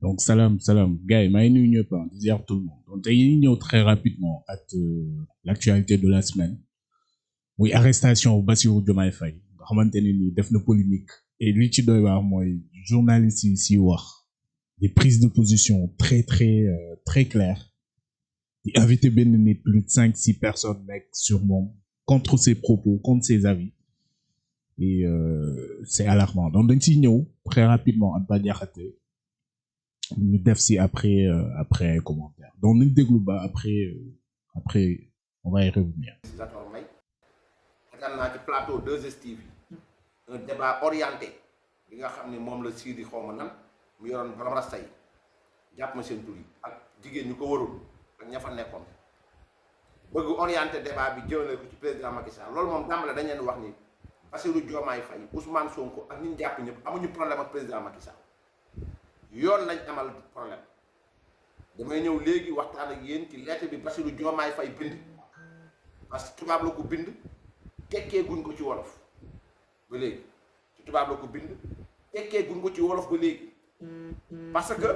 Donc, salam. Gars, maa ngi nuyu ñëpp di ziar tout le monde. Donc, tey ñëw très rapidement ak l'actualité de la semaine. muy arrestation Bassirou Diomaye Faye nga xamante ne nii def na polémique. Et li ci doy waar mooy journaliste yi si wax des prises de position très claires. di invité benn nit plus de 5-6 personnes nekk sur moom contre ses propos, contre ses avis. Et c'est alarmant. Donc, dañ siy ñëw très rapidement ak Bah Diakhaté ñu def si après commentaire donc nañ déglu ba après on va y revenir. xagal naa ci plateau 2STV un débat orienté bi nga xam ne moom la Sidi xawma nan mu yoroon borom rasta yi jàpp ma seen tur yi ak jigéen ñu ko warul ak ña fa nekkoon bëgg orienté débat bi jëmale ko ci président Macky Sall loolu moom dàmbale dañ leen wax ni Bassirou Diomaye Faye Ousmane Sonko ak ñi ñu jàpp ñëpp amuñu problème ak président Macky Sall yoon lañ amal problème damay ñëw léegi waxtaan ak yéen ci lettre bi Bassirou Diomaye Faye bind parce que tubaab la ko bind tekkee guñ ko ci wolof ba léegi ci tubaab la ko bind tekkee guñ ko ci wolof ba léegi parce que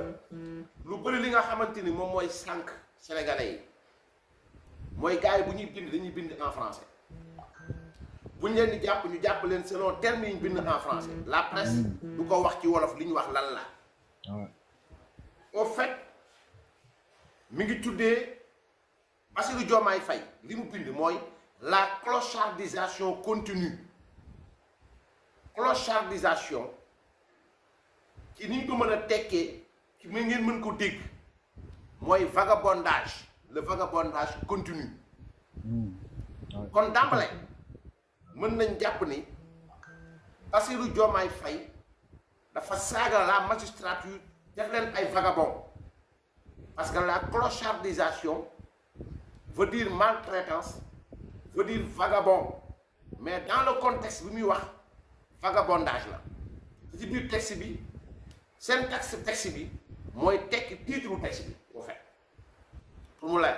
lu bëri li nga xamante ni moom mooy sànq sénégalais yi mooy gars yi bu ñuy bind dañuy bind en français buñ leen di jàpp ñu jàpp leen selon termes yi ñu bind en français la presse du ko wax ci wolof li ñu wax lan la. au fait mi ngi tuddee Bassirou Diomaye Faye li mu bind mooy la clochardisation continue clochardisation ci ni ñu ko mën a tekkee ci mi ngeen mën ko dégg mooy vagabondage le vagabondage continue kon dàmbale mën nañ jàpp ni Bassirou Diomaye Faye dafa saaga la magistrature def leen ay vagabond parce que la clochardisation veut dire maltraitance veut dire vagabond mais dans le contexte bi muy wax vagabondage la ci biir texte bi seen texte bi mooy tekki titre texte bi au fait pour mu leer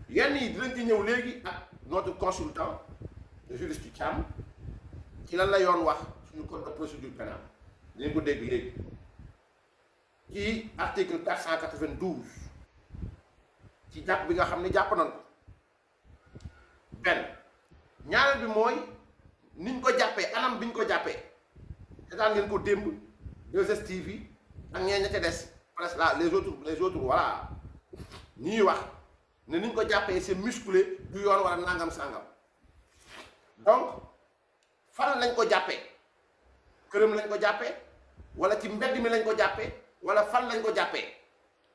yenn yi dinañ ci ñëw léegi ak notre consultant le juriste Thiam ci lan la yoon wax suñu code de procédure pénale dinañ ko dégg léegi ci article 492 ci jàpp bi nga xam ne jàpp nañ ko benn ñaareel bi mooy niñ ko jàppee anam biñ ko jàppee seetaan ngeen ko démb 2STV ak ñeen ña ca des presque là les autres voilà ñuy wax ne niñ ko jàppee c'est musclé du yoon wala nangam sangam donc fan lañ ko jàppee këram lañ ko jàppee wala ci mbedd mi lañ ko jàppee wala fan lañ ko jàppee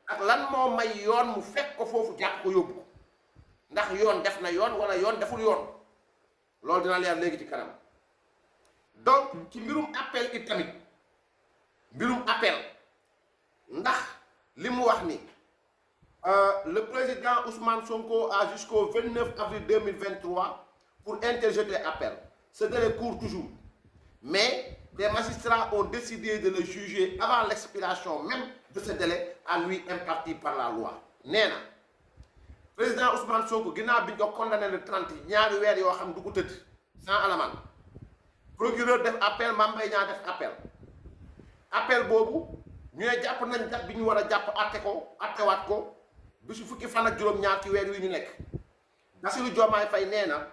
ak lan moo may yoon mu fekk ko foofu jàpp ko yóbbu ko ndax yoon def na yoon wala yoon deful yoon loolu dina leer léegi ci kanam donc ci mbirum appel it tamit mbirum appel ndax li mu wax ni le président Ousmane Sonko a jusqu'au 29 avril 2023 pour interjeter appel ce délai court toujours mais les magistrats ont décidé de le juger avant l'expiration même de ce délai à lui imparti par la loi nee na président Ousmane Sonko ginnaaw bi ñu ko condamné le 30 ñaari weer yoo xam du ko tëdd sans alamaan procureur def appel Mame Mbaye Niang def appel boobu ñu ne jàpp nañ date bi ñu war a jàpp attewaat ko bisu fukki fan ak juróom-ñaar ci weer wi ñu nekk Bassirou Diomaye Faye nee na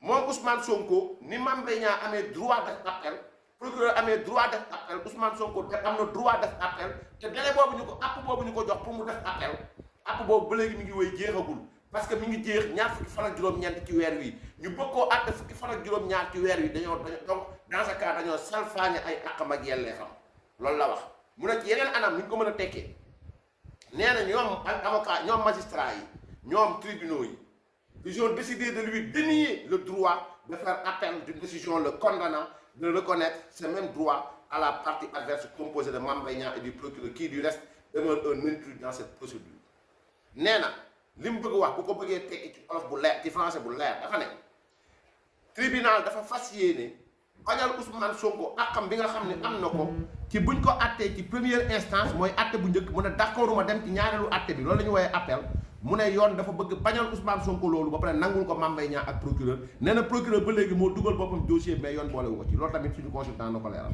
moom Ousmane Sonko ni Mame Mbaye Niang amee droit def appel procureur amee droit def appel Ousmane Sonko te am na droit def appel te délai boobu ñu ko jox pour mu def appel boobu ba léegi mi ngi woy jeexagul parce que mi ngi jeex ñaar fukki fan ak juróom-ñeent ci weer wi ñu bëgg koo àtte fukki fan ak juróom-ñaar ci weer wi dañoo donc dans ce cas dañoo salfaañe ay àqam ak yelleefam loolu la wax mu ne ci yeneen anam ni ñu ko mën a tekkee nee na ñoom avocat ñoom magistrat yi ñoom tribunaux yi ils ont décidé de lui dénier le droit de faire appel d'une décision le condamnant de reconnaître ce même droit à la partie adverse composée de Mame Mbaye Niang et du procureur qui du reste demeure un intrus dans cette procédure nee na li mu bëgg wax bu ko bëggee tekki ci olof bu leer ci français bu leer dafa ne tribunal dafa fas yéene bañal Ousmane Sonko àqam bi nga xam ne am na ko ci buñ ko attee ci première instance mooy atte bu njëkk mu ne d'accord ma dem ci ñaareelu atte bi loolu la ñu woowee appel mu ne yoon dafa bëgg bañal Ousmane Sonko loolu ba pare nangul ko Mame Mbaye Niang ak procureur nee na procureur ba léegi moo dugal boppam dossier mais yoon boolewu ko ci loolu tamit suñu consultant na ko leeral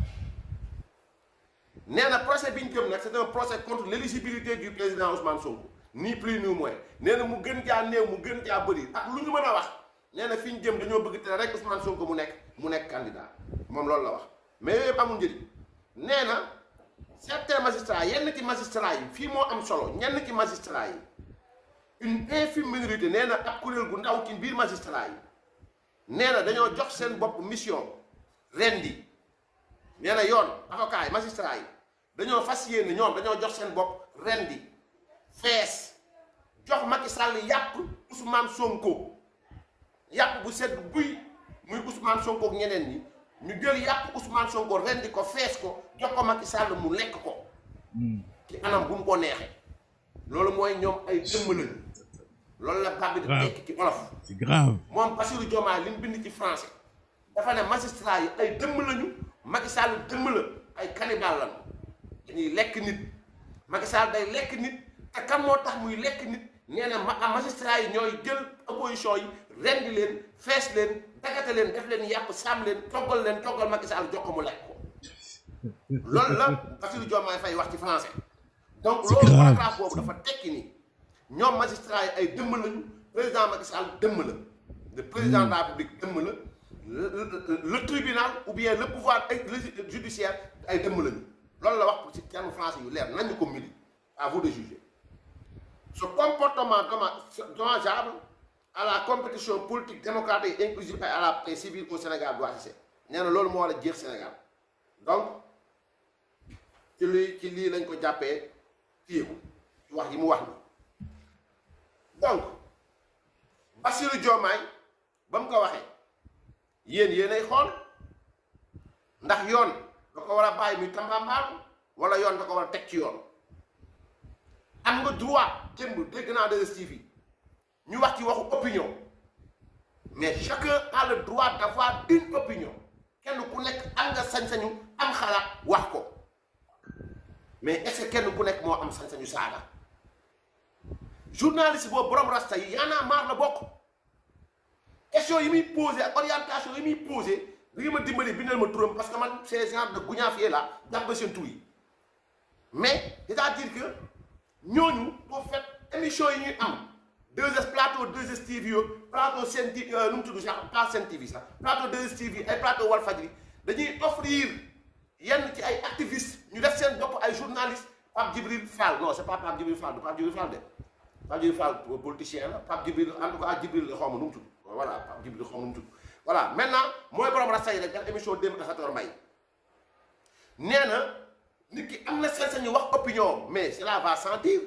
nee na procès bi ñu jëm nag c'est un procès contre l'éligibilité du président Ousmane Sonko ni plus ni moins nee na mu gën jaa néew mu gën jaa bëri ak lu ñu mën a wax nee na fi ñu jëm dañoo bëgg te rek Ousmane Sonko mu nekk candidat moom loolu la wax mais yooyu yëpp amul njëriñ nee na certains magistrats yenn ci magistrats yi fii moo am solo ñenn ci magistrats yi une infime minorité nee na ab kuréel gu ndaw ci biir magistrats yi nee na dañoo jox seen bopp mission rendi nee na yoon avocat yi magistrats yi dañoo fas yéene ñoom dañoo jox seen bopp rendi fees jox Macky Sall yàpp Ousmane Sonko yàpp bu sedd buy muy Ousmane Sonko ak ñeneen ñi ñu jël yàpp Ousmane Sonko rendi ko fees ko jox ko Macky Sall mu lekk ko ci anam bu mu ko neexee loolu mooy ñoom ay dëmm lañu loolu la baat bi di tekki ci olof. c'est grave. moom Bassirou Diomaye li mu bind ci français dafa ne magistrat yi ay dëmm lañu Macky Sall dëmm la ay cannibale lañu dañuy lekk nit Macky Sall day lekk nit te kan moo tax muy lekk nit nee na magistrat yi ñooy jël opposition yi rendi leen fees leen dagate leen def leen yàpp saam leen toggal Macky Sall jox ko mu lekk ko loolu la Bassirou Diomaye Faye wax ci français. donc loolu paragraphe boobu dafa tekki ni ñoom magistrat yi ay dëmm lañu président Macky Sall dëmm la le président de la République dëmm la le tribunal ou bien le pouvoir judiciaire ay dëmm lañu loolu la wax ci terme français yu leer nañu ko midi à vous de juger. Ce comportement dommageable à la compétition politique démocratique et inclusive et à la paix civile au Sénégal doit cesser nee na loolu moo war a jeex Sénégal donc ci lii lañ ko jàppee téye ko ci wax yi mu wax ni donc Bassirou Diomaye ba mu ko waxee yéenay xool ndax yoon da ko war a bàyyi muy tambambaalu wala yoon da ko war a teg ci yoon am nga droit démb dégg naa 2STV ñu wax ci waxu opinion mais chacun a le droit d'avoir une opinion kenn ku nekk am nga sañ-sañu am xalaat wax ko mais est-ce que kenn ku nekk moo am sañ-sañu saaga journaliste boobu borom rasta yi Y'en a marre la bokk question yi muy posé ak orientation yi muy posé da nga ma dimbali bindal ma turam parce que man ces genre de guñaafier là jàpp ba seen tur yi mais c'est-à-dire que ñooñu boo fait émission yi ñuy am 2S plateau 2STV plateau Sen TV nu mu tudd sax pas Sen TV sax plateau 2STV ay plateau Walfadjri dañuy offrir yenn ci ay activistes ñu def seen bopp ay journalistes Pape Djibril Fall non c'est pas Pape Djibril Fall du Pape Djibril Fall de Pape Djibril Fall politicien la Pape Djibril en tout cas Djibril xaw ma nu mu tudd voilà Pape Djibril xaw ma nu mu tudd voilà maintenant mooy borom rasta yi rek def émission démb Sator Mbaye nee na nit ki am na sañ-sañu wax opinion mais cela va sans dire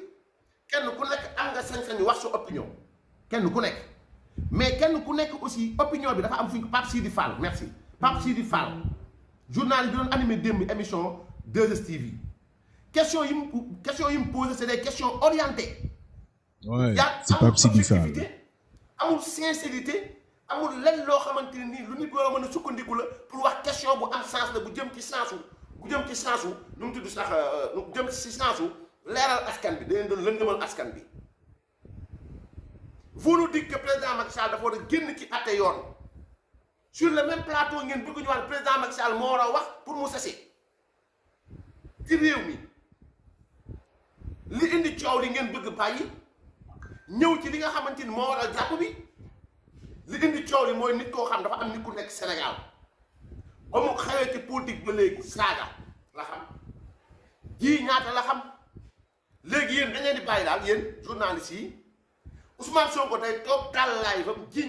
kenn ku nekk am nga sañ-sañu wax sa opinion kenn ku nekk mais kenn ku nekk aussi opinion bi dafa am fu ñu Pape Sidi Fall merci Pape Sidi Fall journal bi doon animé démb émission 2STV question yi mu posé c'est des questions orientées. Ouais, c'est Pape Sidi Fall amul sincérité amul lenn loo xamante ne nii lu nit war a mën a sukkandiku la pour wax question bu am sens la bu jëm ci sensu nu mu tudd sax nu jëm ci sensu leeral askan bi da leen doon lëndëmal askan bi. vous nous dites que président Macky Sall dafa war a génn ci àtte yoon sur le même plateau ngeen bëgg ñu wax président Macky Sall moo war a wax pour mu cesser ci réew mi li indi coow li ngeen bëgg bàyyi ñëw ci li nga xamante ni moo war a jàpp bi li indi coow li mooy nit koo xam dafa am nit ku nekk Sénégal ba mu xawee ci politique ba léegi saaga la xam ji ñaata la xam léegi yéen dañ leen di bàyyi daal yéen journalistes yi Ousmane Sonko day toog tàllaay ba ji.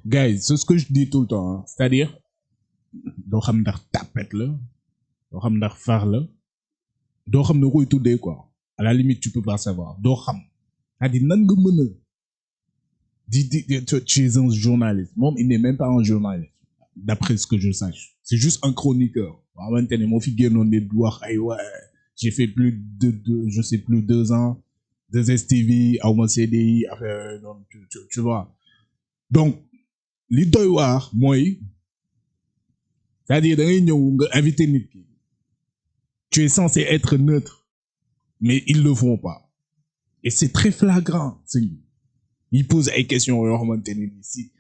Guys, c'est ce que je dis tout le temps, hein. C'est-à-dire doo xam ndax tapette la doo xam ndax far la doo xam ne koy tuddee quoi à la limite tu peux pas savoir doo xam c'est-à-dire nan nga mën a di tu es un journaliste moom il n'est même pas un journaliste d'après ce que je sache c'est juste un chroniqueur boo xamante ne moo fi génnoon di wax ay j'ai fait plus de je sais plus 2 ans 2STV aw ma CDI affaire donc tu vois donc li doy waar mooy c'est-à-dire da ngay ñëw nga invité nit ki tu es censé être neutre mais ils le font pas et c'est très flagrant ils posent ay questions yoo xamante ne nii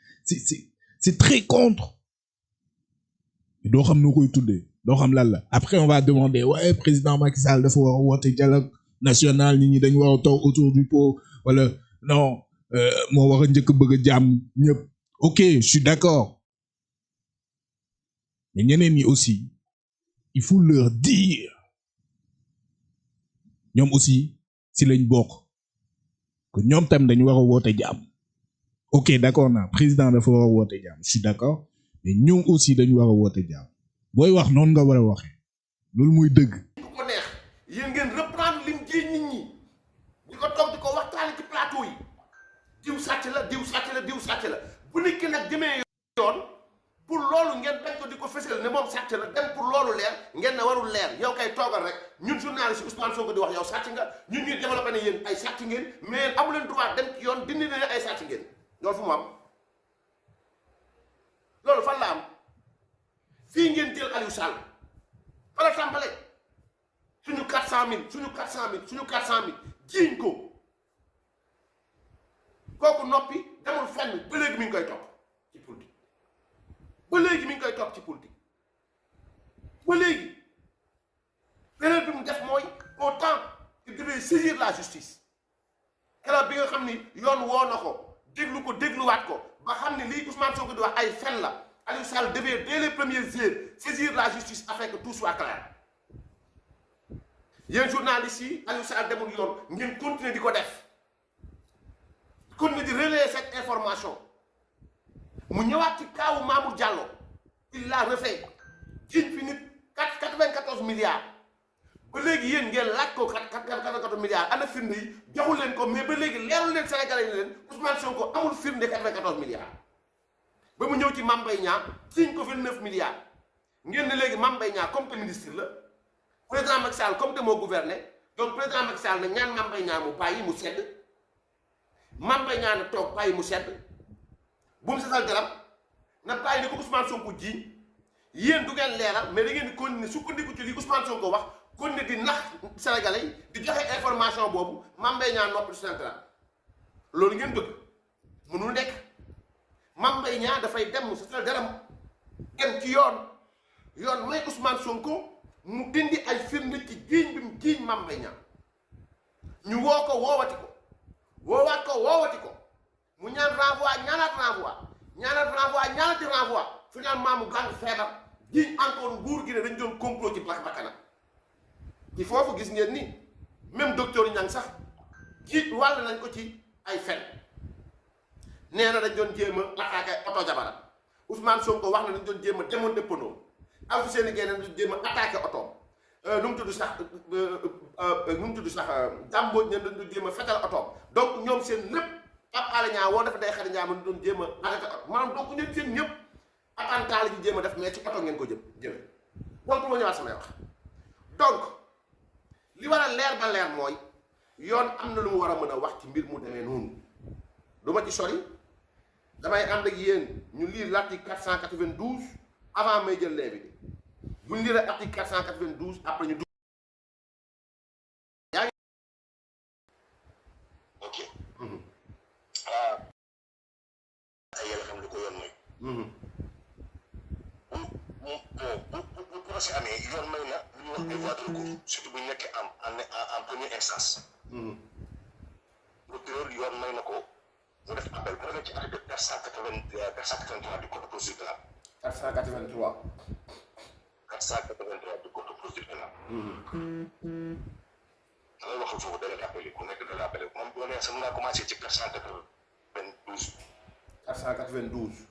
c'est très contre doo xam noo koy tuddee doo xam lan la après on va demander ouais président Macky Sall dafa war a woote dialogue national nit ñi dañu war a toog autour du pot wala non moo war a njëkk bëgg a jàmm ñëpp ok je suis d'accord mais ñeneen ñi aussi il faut leur dire ñoom aussi si lañ bokk que ñoom tam dañu war a woote jàmm ok d'accord naa président dafa war a woote jàmm je suis d'accord mais ñoom aussi dañu war a woote jàmm booy wax noonu nga war a waxee loolu muy dëgg. bu ko neex yéen ngeen reprendre lim jiiñ nit ñi di ko toog di ko waxtaane ci plateau yi diw sàcc la diw sàcc la diw sàcc la bu nit ki nag jëmee yoon pour loolu ngeen bañ ko di ko fësal ne moom sàcc la dem pour loolu leer ngeen ne warul leer yow kay toogal rek ñun journaliste Ousmane Sonko di wax yow sàcc nga ñun ñuy développé ne yéen ay sàcc ngeen mais amu leen droit dem ci yoon dindi ne ay sàcc ngeen loolu fu mu am loolu fan la am fii ngeen jël Aliou Sall fa la tàmbale suñu 400000 suñu 400000 suñu 400000 jiiñ ko kooku noppi demul fenn ba léegi mi ngi koy topp ci politique ba léegi mi ngi koy topp ci politique ba léegi erreur bi mu def mooy autant il devait saisir la justice keroog bi nga xam ni yoon woo na ko dégluwaat ko ba xam ni lii Ousmane Sonko di wax ay fen la Aliou Sall devait dès les premières heures saisir la justice afin que tout soit clair yéen journalistes yi Aliou Sall demul yoon ngeen continuer di ko def continuer di relayer cette information mu ñëwaat ci kaawu Mamour Diallo il l'a refait jiñ fi nit 94 milliards ba léegi yéen ngeen laaj ko 94 milliards ana firnde yi joxul leen ko mais ba léegi leerul leen Sénégalais yi leen Ousmane Sonko amul firnde 94 milliards ba mu ñëw ci Mame Mbaye Niang jiñ ko 29 milliards ngeen ne léegi Mame Mbaye Niang comme te ministre la président Macky Sall comme te moo gouverné donc président Macky Sall ne ñaan Mame Mbaye Niang mu bàyyi mu sedd Mame Mbaye Niang na toog bàyyi mu sedd bu mu sesal garab na bàyyi ni ko Ousmane Sonko jiiñ yéen du ngeen leeral mais da ngeen di continuer sukkandiku ci li Ousmane Sonko wax continuer di nax Sénégalais yi di joxe information boobu Mame Mbaye Niang noppi su loolu ngeen bëgg mënul nekk Mame Mbaye Niang dafay dem mu sesal garam dem ci yoon may Ousmane Sonko mu dindi ay firnde ci jiiñ bi mu jiiñ Mame Mbaye Niang ñu woo ko woowati ko woowati ko mu ñaan renvoi ñaanaati renvoi finalement mu gàng feebar jiiñ encore nguur gi ne dañ doon complot ci bakkanam ci foofu gis ngeen ni même docteur Niang sax jiit wàll nañ ko ci ay fen nee na dañ doon jéem a attaqué oto jabaram Ousmane Sonko wax na dañ doon jéem a démonter pneu aw seen i génne dañ jéem a attaqué otoom nu mu tudd sax dàmbooj ne dañ doon jéem a fetal otoom donc ñoom seen lépp ab xaaliñaa woo dafa day xari ñaa ma doon jéem a arrêté oto maanaam donc ñun seen ñëpp attentat la ñu jéem a def mais ci oto ngeen ko jëme donc ma ñëwaat samay wax donc li war a leer ba leer mooy yoon am na lu mu war a mën a wax ci mbir mu demee noonu du ma ci sori damay ànd ak yéen ñu lire l'article 492 avant may jël léegi bu ñu lire article 492 après ñu dugg. yaa ngi. ok. ay yàlla xam lu ko yoon mooy. bu procès amee yoon may na lu ñuy wax ay voies de recours surtout bu ñu nekkee en première instance. procureur yoon may na ko mu def appel bu demee ci article 483 du code de procédure pénale. 483. 483 du code de procédure pénale. da ngay waxal foofu da leen appelé ku nekk da la appelé moom boo nee sax mën naa commencé ci 492. 492.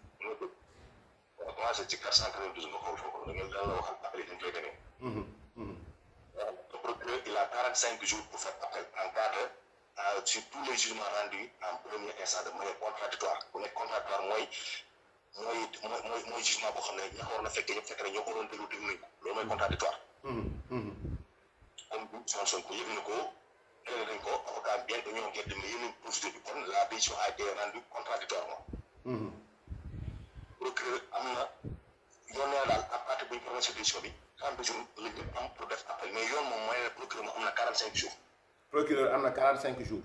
waaw commencé ci 492 nga xool foofu da ngeen la waxal appelé dañ koy demee. Le procureur il a 45 jours pour faire appel en cas de sur tous les jugements rendus en première instance de manière contradictoire bu nekk contradictoire mooy jugement boo xam ne ña ko war na fekkee ñëpp fekk na ñoo ko doon déglu nañ ko loolu mooy contradictoire. comme Ousmane Sonko yëg na ko déglu nañ ko avocat bien dañoo ngeen dem yeneen procédure bi kon la décision a été rendue contradictoirement. procureur am na yoon nee daal à partir bu ñu prononcé décision bi 30 jours la ñu am pour def appel mais yoon moom mooy procureur moom am na 45 jours. procureur am na 45 jours.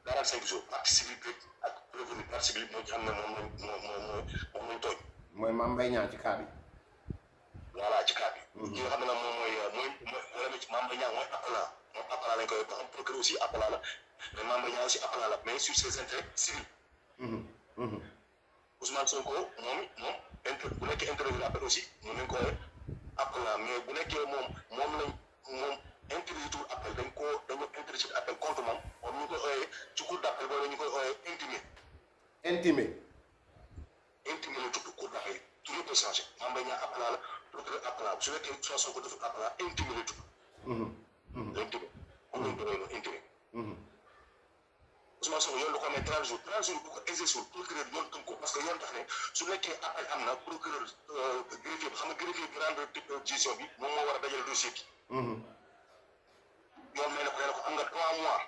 45 jours partie civile bi ak prévenu partie civile moo ci xam ne moom lañ tooñ. mooy Mame Mbaye Niang ci cas bi. voilà ci cas bi. ki nga xam ne nag moom mooy Mame Mbaye Niang mooy appelant moom appelant lañ koy wax procureur aussi appelant la mais Mame Mbaye Niang aussi appelant la mais sur ses intérêts civils. Ousmane Sonko moom bu nekkee interview appel aussi mën nañ ko appelant mais bu nekkee moom interview appel dañu interview appel contre moom ñu koy ooyee ci cour d'appel boobu ñu koy ooyee intimé la tudd cour d'appel tout le temps changé Mame Mbaye Niang appelant la procureur appelant su nekkee Ousmane Sonko dafa appelant intimé la tudd intimé comme lañ koy ooyee intimé Ousmane Sonko yoon da ko amee 30 jours bu ko exercer procureur yoon tënk ko parce que yoon tax ne su nekkee appel am na procureur greffier bi xam nga greffier bi rendre décision bi moom moo war a dajale dossier bi. yoon may na ko am nga 3 mois.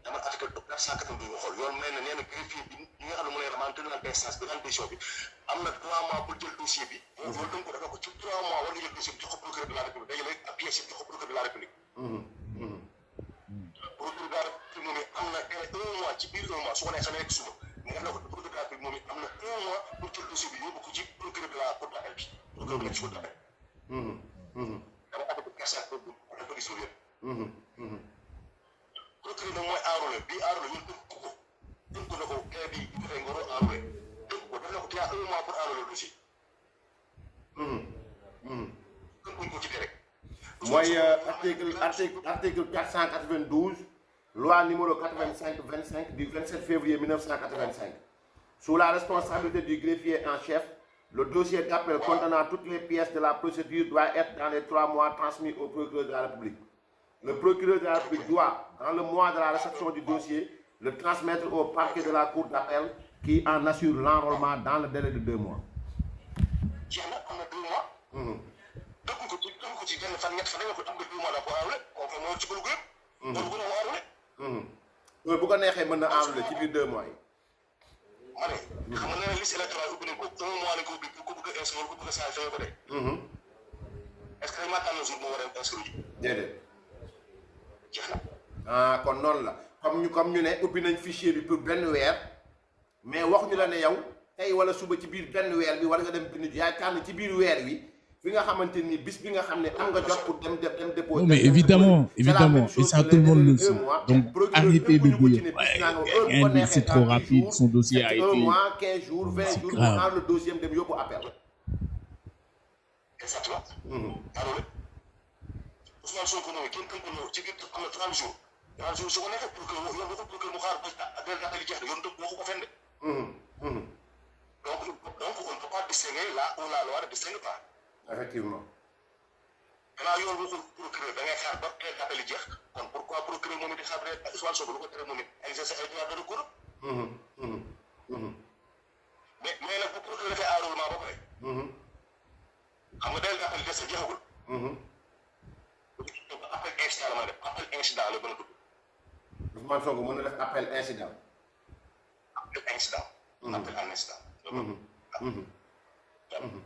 dama article 492 nga xool yoon may na nee na greffier bi nga xam ne mu ne la tribunal d'instance bi rendre décision bi am na 3 mois pour jël dossier bi. yoon tënk ko dafa ko ci 3 mois war nga jël dossier bi jox ko procureur de la République dajale ak pièce jox ko procureur de la République. procureur de la République moom am na 1 mois ci biir 1 mois su ko neexee nekk suba mais def na ko procureur de la République moom am na 1 mois pour jël dossier bi yóbbu ko ci procureur de la cour d'appel bi. procureur bi nekk ci cour d'appel. dama àgg personne boobu dafa gis lu yëpp. procureur nag mooy enrôlé bii enrôlé ñun tënk ko na ko kii bi dafay nga war a enrôlé tënk ko def na ko tu as 1 mois pour enrôler le dossier. tënkuñ ko ci tere. mooy article 492 loi numéro 85-25 du 27 février 1985 sous la responsabilité du greffier en chef le dossier d'appel contenant toutes les pièces de la procédure doit être dans les 3 mois transmis au procureur de la République. Le procureur de la République doit, dans le mois de la réception du dossier, le transmettre au parquet de la cour d'appel qui en assure l'enrôlement dans le délai de 2 mois. ko ci benn fan ñett fan nga ko am nga 2 mois la ko enrôler kooku moo ci bëgg yëpp. loolu gën a enrôler. loolu bu ko neexee mën na enrôler ci biir 2 mois yi. ma ne xam nga nee na liste électorale ubbi nañ ko 1 mois lañ ko ubbi pour ko bëgg a inscrire ko bëgg a saa fee ba tey. est-ce que dañ maa tànn jour moo war a inscrire. déedéet. jeex na. ah kon noonu la comme ñu ne ubbi nañ fichier bi pour benn weer mais wax ñu la ne yow tey wala suba ci biir benn weer bi war nga dem bind yaay tànn ci biir weer wi. fi nga xamante ni bis bi nga xam ne am nga jot pour dem déposer. mais évidemment et ça tout le monde le sait donc arrêtez de dire ouais, c'est trop rapide son dossier a été 1 mois 15 jours 20 jours pour rendre le dossier dem yóbbu appel. exactement. alors Ousmane Sonko noonu kenn tënk ko ñëw ci biir am na 30 jours 30 jours su ko neexee pour que yoon waxul pour que mu xaar ba appel jeex na yoon waxu ko fenn de. donc on ne peut pas distinguer là où la loi ne distingue pas. effectivement. gannaaw yoon waxul procureur da ngay xaar ba appel jeex kon pourquoi procureur moom it di xaar ba Ousmane Sonko lu ko tere moom it exercer ay droits de recours. mais nag bu procureur defee enrôlement ba pare. xam nga délai d'appel des na jeexagul. appel incident la mën a def appel incident la gën a tudd. Ousmane Sonko mën na def appel incident. appel incident. appel en incident.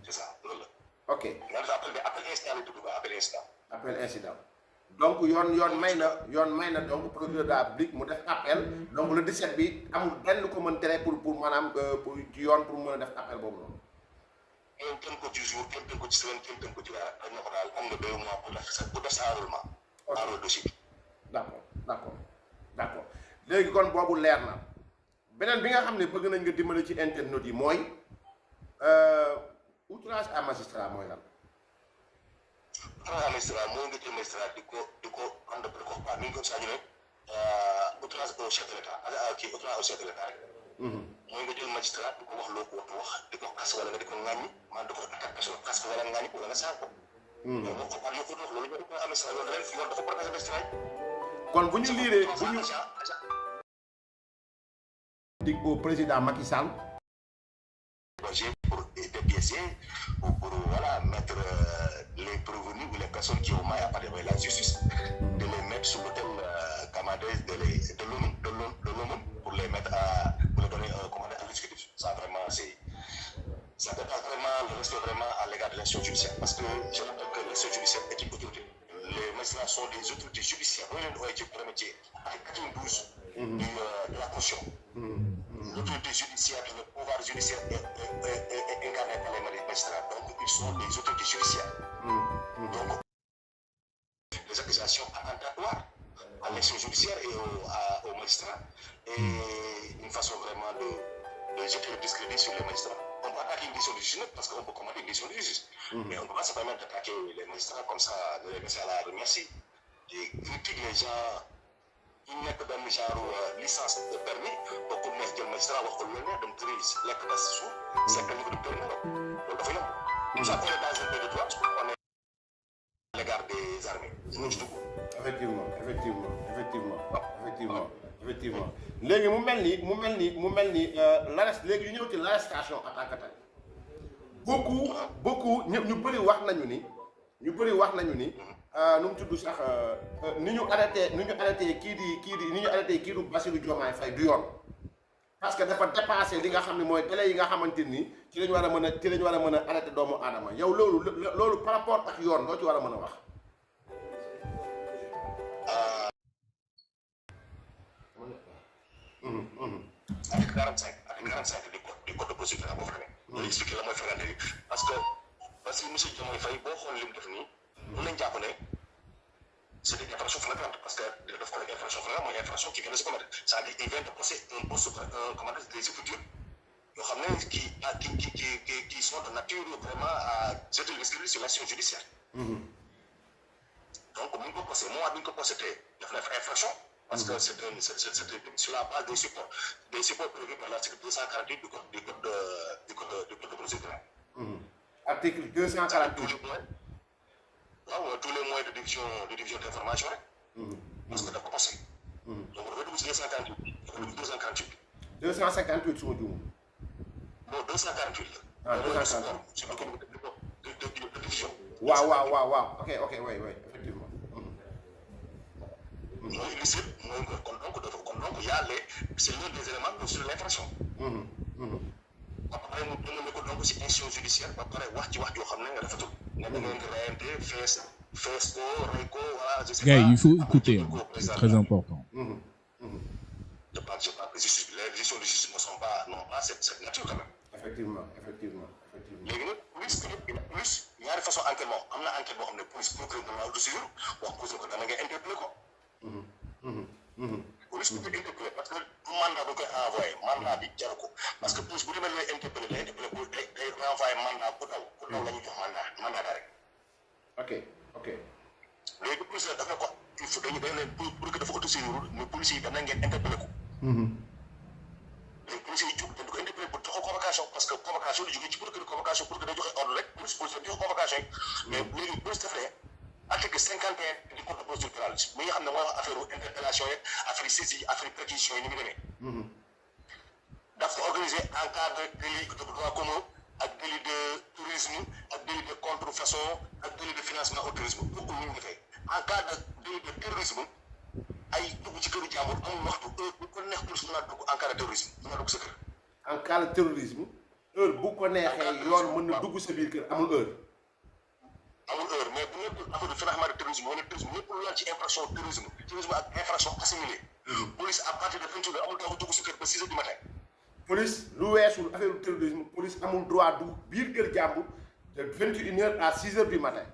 c'est ça loolu la. ok appel incident la tudd ba appel incident. appel incident. donc yoon may na donc procureur de la République mu def appel donc le 17 bi amul benn ko mën tere pour maanaam pour ci yoon pour mën a def appel boobu noonu. kenn tën ko ci jour kenn tën ko ci semaine kenn tën ko ci dara dañ na ko daal am nga 2 mois pour def sa enrôlement. enrôle dossier bi. d'accord léegi kon boobu leer na beneen bi nga xam ne bëgg nañ nga dimbali ci internautes yi mooy outrage à magistrat mooy lan. outrage à magistrat mooy nga jël magistrat di ko ànd ak ko pas ni ñu ko saa ñu ne outrage au chef de l'État kii outrage au chef de l'État rek. mooy nga jël magistrat di ko wax loo ko wax di ko xas wala nga di ko ŋàññi maanaam di ko attaqué xas ko wala ŋàññi wala nga saag ko. mais boo ko par yoo ko wax loolu ñoo di ko amee sa yoon ren yoon dafa protéger magistrat yi. kon bu ñu liiree bu ñu dig au président Macky Sall. pour dépiécer pour voilà mettre les prévenus ou les personnes qui ont mal à la justice de les mettre sur l'autel de l'ONU pour les mettre pour les donner un commandant exécutif. Ça vraiment ça dépasse vraiment le respect vraiment à l'égard de l'institution judiciaire parce que je rappelle que l'institution judiciaire est une autorité. Les magistrats magistrats sont des autorités judiciaires. Vous voyez, tu peux mettre avec 92 de la caution. L'autorité judiciaire, le pouvoir judiciaire est incarné par les magistrats. Donc, ils sont des autorités judiciaires. Donc, les accusations attentatoires à l'action judiciaire et aux magistrats et une façon vraiment de jeter le discrédit sur les magistrats. On peut attaquer une décision de justice parce qu'on peut commander une décision de justice. Mais on ne peut pas se permettre d'attaquer les magistrats comme ça, de les laisser à la remercie. Et critiquer les gens, ils mettent dans le genre licence de permis pour qu'on mette le magistrat ou qu'on le mette dans le service, les catastrophes, c'est un niveau de permis. Donc, il faut ça, on est dans un pays de droit, on est à l'égard des armées. Effectivement. léegi mu mel ni léegi ñu ñëw ci l'arrestation en tant que tel beaucoup ñu bëri wax nañu ni nu mu tudd sax ni ñu arrêté kii du Bassirou Diomaye Faye du yoon parce que dafa dépassé li nga xam ne mooy délai yi nga xamante ni ci lañu war a mën a arrêté doomu aadama yow loolu par rapport ak yoon loo ci war a mën a wax. Article 45 du code de procédure boo fa demee. loolu expliqué la mooy fréquenté yi parce que monsieur Diomaye Faye boo xool li mu def nii mën nañu jàpp ne c'est une infraction flagrante parce que daf ko nekk infraction flagrante mooy infraction qui vient de se commettre c'est-à-dire il vient de passer un poste comment dire des écritures yoo xam ne qui sont de nature vraiment à jeter le discrédit sur l'action judiciaire. Donc bu ñu ko posé moment bi ñu ko posé tey def na infraction. Parce que c'est sur la base des supports prévus par l'article 248 du code de procédure. Article 248. Tous les moyens de division d'information. Parce que dafa passé. Donc on va dugg si 248. 248 su ma juumul. Non 248 la. Ah 248. C'est le code de division. waaw. ok oui effectivement. mooy illicite mooy donc y a c'est l'un des éléments pour sur l'infraction. ba pare mu dina ko donc si institution judiciaire ba pare wax joo xam ne nga rafetul. ne da ngeen di reyante fees ko rey ko voilà je sais pas. Gars, il faut écouter, c'est très important. Je pense que les décisions de justice n'ont pas cette nature quand même. Effectivement. léegi nag police ñaari façon enquête moo am na enquête boo xam ne police procureur de la dossier wax posé ko dana nga interpellé ko. Police bu koy interpellé parce que du mandat bu koy envoyé mandat bi jaru ko parce que police bu demee lay interpellé ko day renvoyé mandat ku daw la ñu jox mandat rek. ok. léegi police la dafa ko il faut dañu leen pour que dafa autosaisir mais police yi dana ngeen interpellé ko. léegi police yi jóg dañ ko interpellé pour jox ko convocation parce que convocation lu jógee ci procureur convocation pour que day joxe ordre rek police da joxe convocation yi mais léegi police daf ne article 51 du code de procédure pénale mi nga xam ne mooy wax affaire interpellation yeeg affaire saisie affaire perquisition yi ni mu demee. daf ko organisé en cas de délit de droit commun ak délit de tourisme ak délit de contrefaçon ak délit de financement au tourisme bokkul ñu defee en cas de délit de terrorisme ay dugg ci këru jàmbur amul waxtu heure bu ko neex police mën naa dugg en cas de terrorisme mën naa dugg sa kër. en cas de terrorisme heure bu ko neexee yoon mën na dugg sa biir kër amul heure. Mais bu nekk affaire de financement de terrorisme wala terrorisme lépp lu laal ci infraction terrorisme ak infraction assimilée. police à partir de 28 heures amul droit dugg si kër ba 6 heures du matin. police lu weesul affaire terrorisme police amul droit dugg biir kër jàmbur de 21 heures à 6 heures du matin.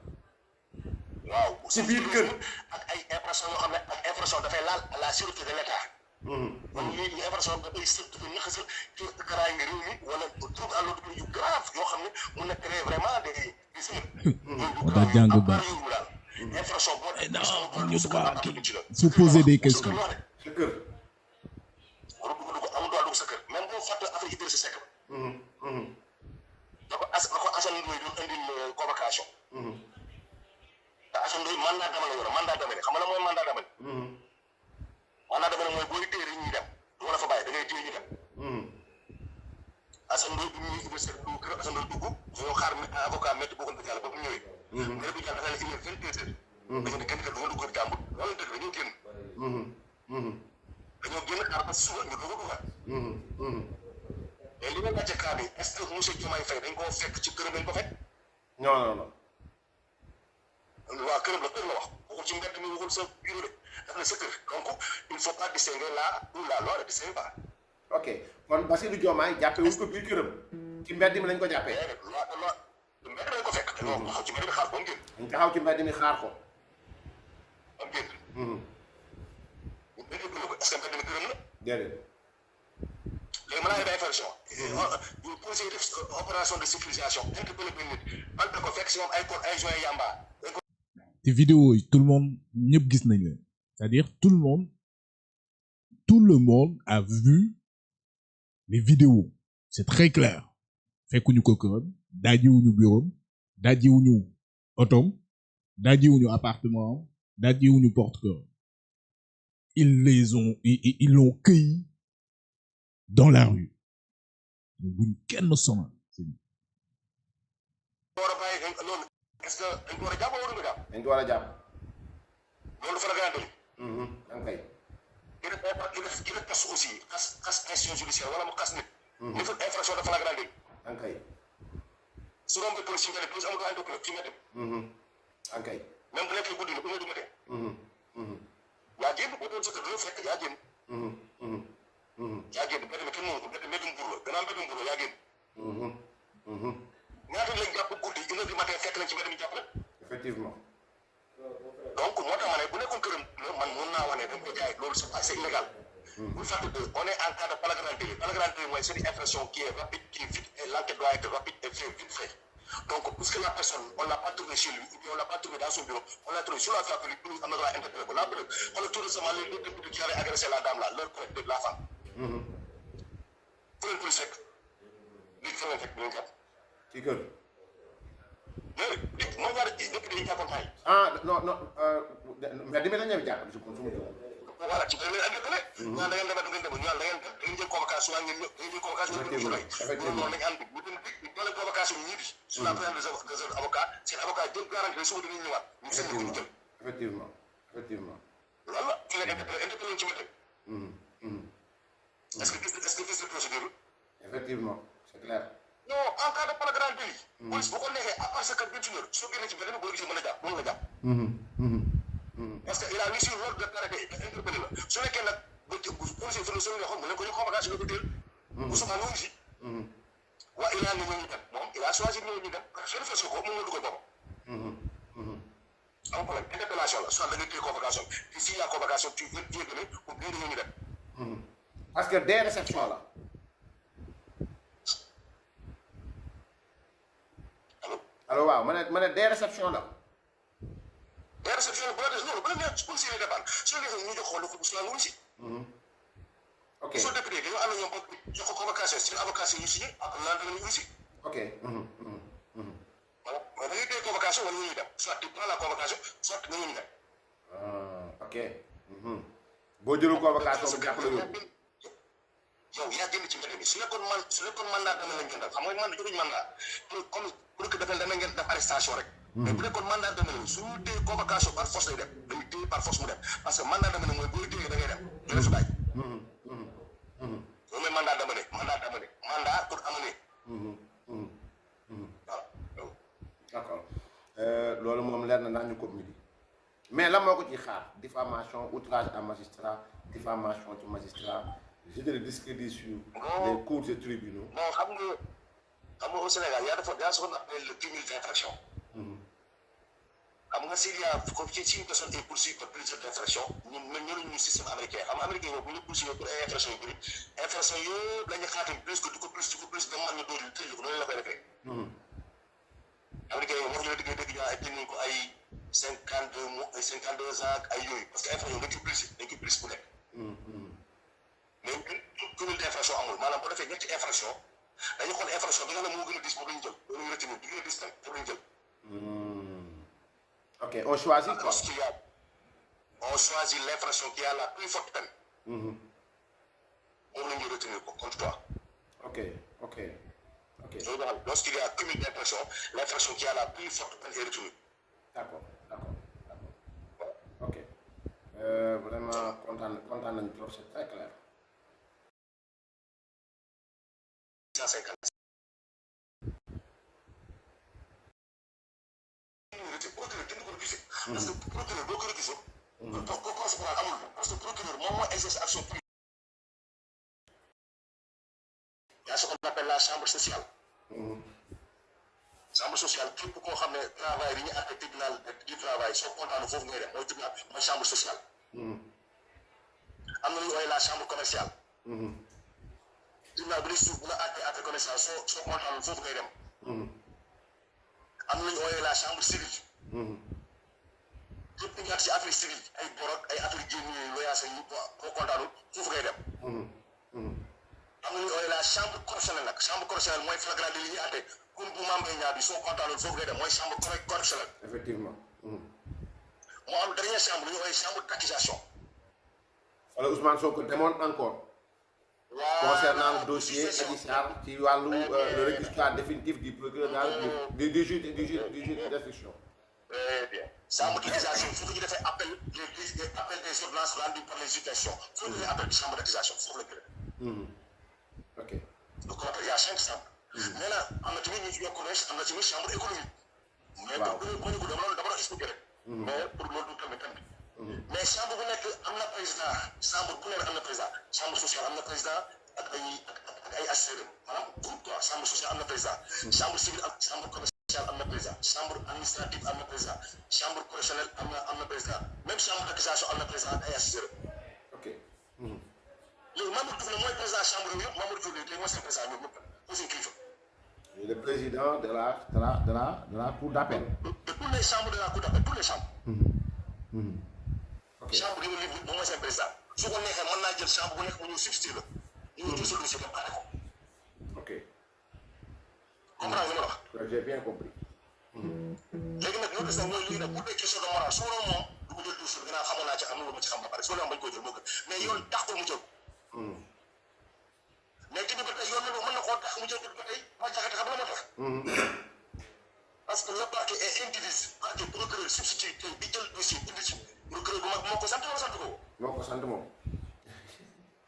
waaw si biir kër ak ay infraction yoo xam ne ak infraction dafay laal à la sûreté de l'État. kon lii ñu infraction dafay dafa ñaxasal ci kaaraange réew mi wala trouble à l'ordre yu grave yoo xam ne mun na créer vraiment des daa jàng ba infraction boo ñu droit se poser des questions. sa kër. amul droit dugg sa kër même boo fàtte affaire Idrissa Seck da ko Assane Ndoye doon indil convocation. te Assane Ndoye mandat d'amener la yor mandat d'amener xam nga mooy mandat d'amener. mandat d'amener mooy booy téere ñuy dem du ma la fa bàyyi da ngay téye ñu dem. Assane Ndoye bi ñuy Idrissa Seck dugg kër Assane Ndoye dugg ñoo xaar avocat maître boo ko dëgg yàlla ba mu ñëwee. mais bu ñu dafa ne il est 22 heures. dañu ne kenn kër du nga dugg kër jàmbur wala dëgg dañoo génn. dañoo génn xaar ba suba ñu doog a duggaat. mais li nga laajte cas bi est-ce que monsieur Diomaye Faye dañ koo fekk ci këram dañ ko fekk. non. waa këram la kër la wax waxul ci mbedd mi waxul sa bureau de daf ne sa kër donc il faut pas distinguer là où la loi ne distingue pas. ok kon Bassirou Diomaye jàppee wuñ ko biir këram ci mbedd mi lañ ko jàppee. mbedd mi lañ ko fekk. dañoo taxaw ci mbedd mi xaar ko mu génn. dañ taxaw ci mbedd mi xaar ko. ba mu génn. est-ce que mbedd mi gërëm na. déedéet. léegi mën naa def infraction. ñu posé def opération de sécurisation interpellé benn nit bal da ko fekk si moom ay joint yamba. te vidéo yi tout le monde ñëpp gis nañ leen c'est-à-dire tout le monde a vu les vidéos c'est très clair fekkuñu ko këram daajiwuñu bureau daajiwuñu otom daajiwuñu appartement daajiwuñu porte-cœur ils l'ont cueilli dans la rue buñ kenn sonal est-ce que dañ ko war a jàpp wala waruñu ko jàpp. dañ ko war a jàpp. loolu dafa la gën a déglu. am kay. il est tas aussi xas institution judiciaire wala mu xas nit. ñu def infraction dafa la gën a déglu. am kay. su rombee police ci mbedd police amul ay document ci mbedd. am kay. même bu nekkee guddi la bu nga dumatee. yaa génn boo doon sa kër doo fekk yaa génn. yaa génn mbedd mi kenn moomu ko mbeddum buur la gannaaw mbeddum buur la yaa génn. ñaata lañ jàpp guddi une heure du matin fekk nañ ci mbedd mi jàpp la. effectivement. donc moo tax ma ne bu nekkoon këram man mun naa wane dañ ko jaay loolu c'est illégal. bu fàtte on est en cas de flagrant délit. Flagrant délit mooy c'est une infraction qui est rapide qui est vite et l'enquête doit être rapide et vite fait. donc puisque la personne on l'a pas trouvé chez lui ou bien on l'a pas trouvé dans son bureau on l'a trouvé sur la voie publique pour am na droit interpellé ko la preuve xoolal tout récemment les deux députés qui avaient agressé la dame là leur collègue de la femme. fu leen police fekk léegi fa leen fekk bu leen jàpp. ci kër. léegi moo ñaari député yi jàppoon fay. non mais dimi la ñëw jàpp je pense mu voilà ci dañ leen interpellé. ñu naan da ngeen demee da ngeen dem ñu naan da ngeen jël convocation waa ngeen ñëw da ngeen jël convocation effectivement lañ ànd bu doole convocation ñii bi sur la présence des avocats seen avocat jël garantie suba dinañ ñëwaat ñu seen ñu jël effectivement loolu la ci leen interpellé ci météo. est-ce que gis nga procédure effectivement c'est clair. non en cas de flagrant délit. police bu ko neexee à part que déteneur soo génnee ci mbedd mi boo gisee mën a jàpp mën nga jàpp. parce que il a reçu l'ordre de t'arrêter interpellé la su nekkee nag ba policier fi mu soo waxoon mu ne ko ñu convocation nga ko teel. Ousmane ñoo ngi si. waa il a ne ñoo ñu dem moom il a choisi ñoo ñu dem parce que soo ko moom nga dugal boppam. am problème interpellation la soit da nga téye convocation bi te si la convocation tu veux donner ou bien ñoo ñu dem. parce que des réceptions la. allo waaw ma ne des réceptions la. des réceptions bu la des loolu bu la nee policier yi dépend soo gisee ñu jox ko lu ko Ousmane wu si. ok soo député dañoo ànd ñoom bopp jox ko convocation si avocat yi ñu signé après lan dana ñu wu si. ok. voilà mais da ngay téye convocation wala ñu dem soit tu prends la convocation soit nga ñu dem. ok. boo jëlul convocation bi jàpp la yóbbu. yow yaa génn ci mbedd mi su nekkoon mandat dama lañ gën a xam nga man jotuñ mandat comme pour que defal dana ngeen def arrestation rek. mais bu nekkoon mandat dama ne su téye convocation par force lay dem dañuy téye par force mu dem parce que mandat dama ne mooy booy téye da ngay dem jëlee su bàyyi. loolu mooy mandat dama ne mandat pour amener. waaw. d'accord loolu moom leer na ñu ko midi mais lan moo ko ci xaar diffamation outrage à magistrat diffamation ci magistrat jeter le discrédit sur les cours et tribunaux. non xam nga au Sénégal yaa ce qu'on appelle le cumul d'infraction. xam nga s'il y a comme si une personne est poursuivie pour plusieurs infractions ñun système américain xam nga américain yi bu ñu poursuivre pour ay infractions yu bëri infraction yëpp la ñu xaatim plus que du ko plus dama ñu doon tëj ko noonu la koy defee. américain yi wax ñu la dégg ñu ay tëj ko ay 52 ans ak ay yooyu parce que infraction dañ ko plus bu nekk. mais ñun cumul d'infraction amul maanaam boo defee ñetti infraction dañu xool infraction bi nga xam ne moo gën a dis boobu la ñu jël loolu ñu retenir bi gën a dis nag boobu la ñu jël. ok on choisit quoi. On choisit l'infraction qui a la plus forte peine. On ne retenir pas contre toi. Ok. Lorsqu'il y a cumul d'infractions, l'infraction qui a la plus forte peine est retenue. D'accord. Ok. Vraiment content nañu trop, c'est très clair. 150. parce que procureur boo ko réquisé. pourquoi c'est pas amul parce que procureur moom mooy exercer action publique. y a ce qu'on appelle la chambre sociale. chambre sociale képp koo xam ne travail bi ñu àtte tribunal du travail soo kontaanu foofu ngay dem mooy tribunal mooy chambre sociale. am na lu ñuy la chambre commerciale. tribunal bu dee suuf bu la àtte commercial soo kontaanu foofu ngay dem. am na lu ñuy la chambre civile. képp ku ñu àtte ci affaire civile ay borok ay affaire génn yooyu loyaasa yi boo kontaanu foofu ngay dem. am na lu ñuy la chambre correctionnelle nag chambre correctionnelle mooy flagrant délit li ñuy àtte comme bu membre ñaar bi soo kontaanoon foofu ngay dem mooy chambre correctionnelle. effectivement. moo am dernière chambre lu ñuy woowee chambre d'accusation. wala Ousmane Sonko demoon encore. concernant le dossier Adji Sarr ci wàllu le réquisitoire définitif du procureur du juge d'instruction. Très bien. chambre d'accusation foofu ñu defee appel des ordonnances rendues par les juridictions foofu ñu appel chambre d'accusation foofu la gën. ok. donc il y a 5 chambres. mais nag am na tamit ñu ci yokk am na tamit chambre économique. mais pour ñu ko dama doon expliqué rek. mais pour loolu tamit. mais chambre bu nekk am na président chambre bu nekk am na président chambre sociale am na président ak ay assesseurs maanaam groupe quoi chambre sociale am na président. chambre civile ak chambre commerciale am na président chambre administrative am na président chambre correctionnelle am na président même chambre d'accusation am na président ak ay assesseurs. ok. léegi Mamadou Diouf la mooy président chambre bi yëpp Mamadou Diouf léegi mooy seen président ñoom ñëpp mooy seen kilifa. le président de la cour d'appel. de toutes les chambres de la cour d'appel toutes les chambres. ok chambre yi moom mooy seen président su ko neexee mën naa jël chambre bu nekk mu ñëw substituer la ñu jël sa dossier dem àtte ko. ok. comprendre nga ma wax. j'ai bien compris. léegi nag loolu des na mooy léegi nag bu dee question de morale su waroon moom du ko jël dossier bi gannaaw xamoon naa ci am na lu ma ci xam ba pare su loolu bañ koy jël moo gën mais yoon tax ko mu jël. mais tamit ba tey yoon na mën na koo tax mu jël ba tey ma jaxate xam la moo tax. parce que le parquet est indivisible parquet procureur substitut tey di jël dossier indi ci procureur bu mag moo ko sant wala sant ko. moo ko sant moom.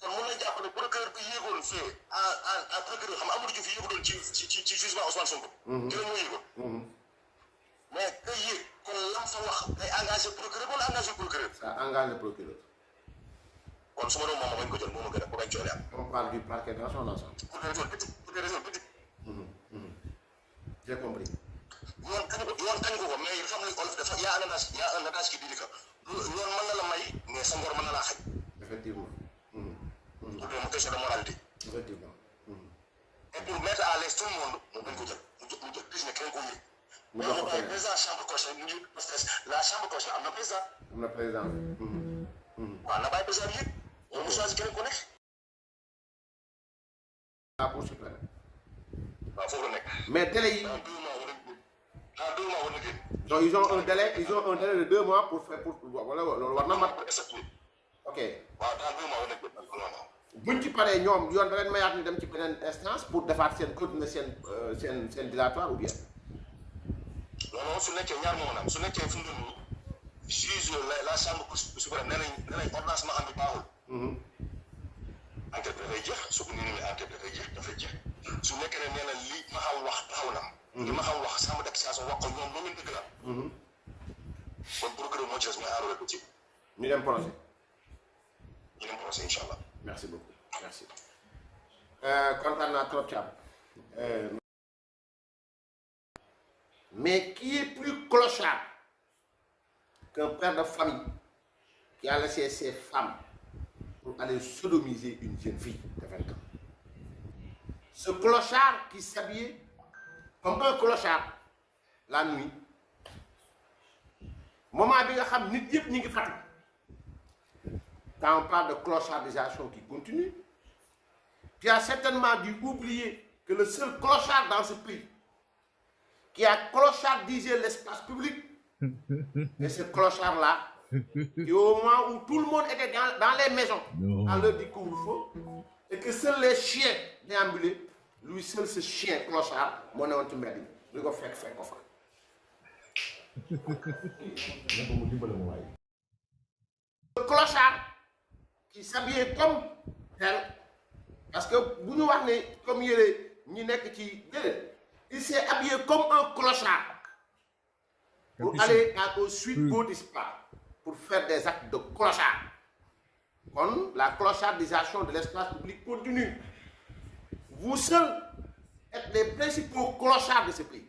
kon mën nañu jàpp ne procureur bi yéegoon fee en procureur xam nga Amadou Diouf yéegoon ci jugement Ousmane Sonko. ci la ñu yéegoon. mais que yéeg kon lam fa wax day engagé procureur wala engagé procureur. ça engage le procureur. kon su ma doon moom bañ ko jël moo ma gën a ba bañ coole am. on parle du parquet dans son ensemble. pour des raisons petites. j'ai compris. yoon kañ ko mais xam nga olof dafa y a un adage qui dit que yoon mën na la may mais sa ngor mën na laa xaj. effectivement. pour des questions de moralité. effectivement. et pour mettre à l'aise tout le monde mu bañ ko jël mu jël gis ne kenn ko yëg. mu jox ko mais président chambre correctionnelle mu ngi parce que la chambre correctionnelle am na président. am na président. waaw na bàyyi président bi yëpp moom mu choisir keneen ko nekk. la Cour suprême. waaw foofu la nekk. mais délai yi. dans 2 mois war na génn. donc ils ont un délai de 2 mois pour faire pour wala loolu war na mat. ok. waaw dans 2 mois war na génn. buñ ci paree ñoom yoon da leen mayaat ñu dem ci beneen instance pour defaat seen continuer seen dilatoire ou bien. non su nekkee ñaar moo mën a am su nekkee fu mu doon nii juge la chambre suprême nee nañ ordonnance ma xam bi baaxul. enquête dafay jeex su ko nii enquête dafay jeex su nekkee ne nee na li ma xam wax taxaw na. li ma xam wax chambre d'accusation wax ko ñoom loolu lañ dëgg la. kon procureur moo ci des mooy enrôler ko ci. ñu dem procès. Incha allah. merci beaucoup merci. kontaan naa trop Thiam. Mais qui est plus clochard qu'un père de famille qui a laissé ses femmes pour aller sodomiser une jeune fille de 20 ans? Ce clochard qui s'habillait comme un clochard la nuit, moment bi nga xam nit yëpp ñu ngi fàttali. Quand on parle de clochardisation qui continue, tu as certainement dû oublier que le seul clochard dans ce pays qui a clochardisé l'espace public, et ce clochard-là, qui au moment où tout le monde était dans les maisons, à l'heure du couvre-feu, et que seuls les chiens déambulaient, lui seul ce chien clochard, mon nom tu m'as dit, lui go fait quoi. Le clochard qui s'habillait comme tel, parce que vous nous voyez comme il est, il s'est habillé comme un clochard. pour aller au Sweet Beauty Spa pour faire des actes de clochard. Comme la clochardisation de l'espace public continue. Vous seuls êtes les principaux clochards de ce pays.